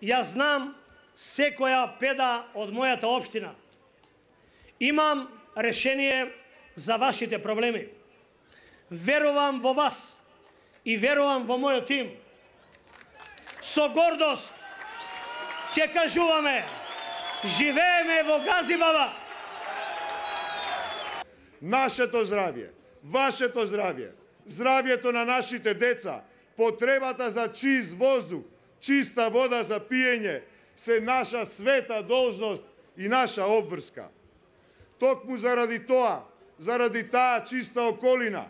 Ја знам секоја педа од мојата општина. Имам решение за вашите проблеми. Верувам во вас и верувам во мојот тим. Со гордост ќе кажуваме: живееме во Газибаба! Нашето здравје, вашето здравје, здравјето на нашите деца, потребата за чист воздух, чиста вода за пиење, се наша света должност и наша обврска. Токму заради тоа, заради таа чиста околина,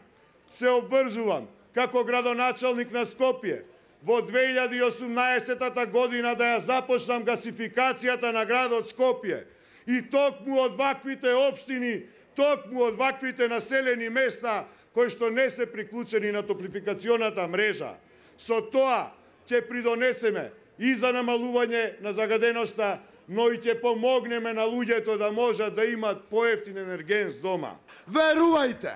се обврзувам како градоначалник на Скопје во 2018 година да ја започнам гасификацијата на градот Скопје. И токму од ваквите општини, токму од ваквите населени места кои што не се приклучени на топлификационата мрежа. Со тоа ќе придонесеме и за намалување на загаденоста, но и ќе помогнеме на луѓето да можат да имат поевтин енергенс дома. Верувајте,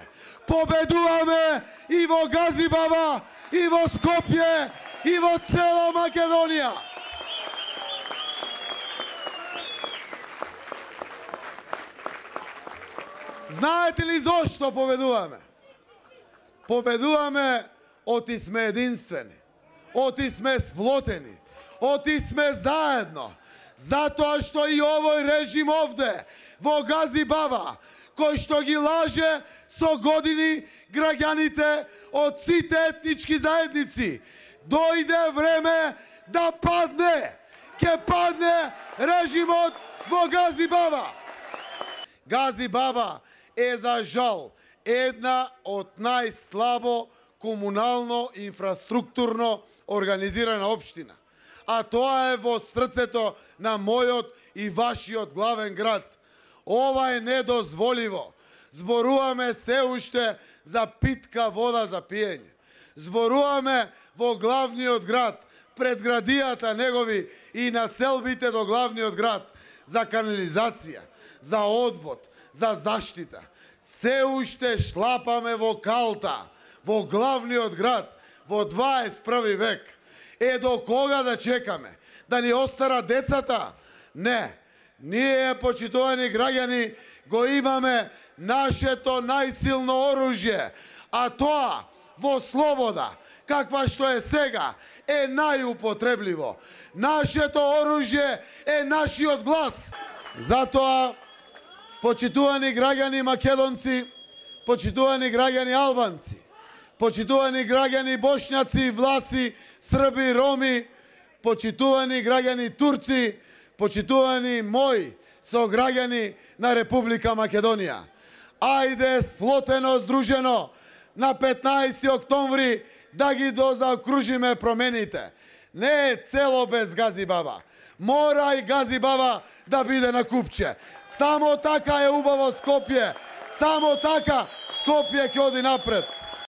победуваме и во Газибаба, и во Скопје, и во цела Македонија. Знаете ли зошто победуваме? Победуваме оти сме единствени, оти сме сплотени, оти сме заедно. Затоа што и овој режим овде, во Газибаба, кој што ги лаже со години граѓаните од сите етнички заедници, дојде време да падне. Ке падне режимот во Газибаба. Газибаба е за жал една од најслабо комунално инфраструктурно организирана општина. А тоа е во срцето на мојот и вашиот главен град. Ова е недозволиво. Зборуваме се уште за питка вода за пиење. Зборуваме во главниот град, пред градијата негови и населбите до главниот град, за канализација, за одвод, за заштита. Се уште шлапаме во калта, во главниот град, во 21 век. Е, до кога да чекаме? Да ни остарат децата? Не. Ние, почитувани граѓани, го имаме нашето најсилно оружје, а тоа во слобода, каква што е сега, е најупотребливо. Нашето оружје е нашиот глас. Затоа, почитувани граѓани македонци, почитувани граѓани албанци, почитувани граѓани бошњаци, власи, срби, роми, почитувани граѓани турци, почитувани мои сограѓани на Република Македонија. Ајде сплотено, здружено, на 15 октомври да ги дозаокружиме промените. Не е цело без Газибаба. Мора и Газибаба да биде на купче. Само така е убаво Скопје. Само така Скопје ќе оди напред.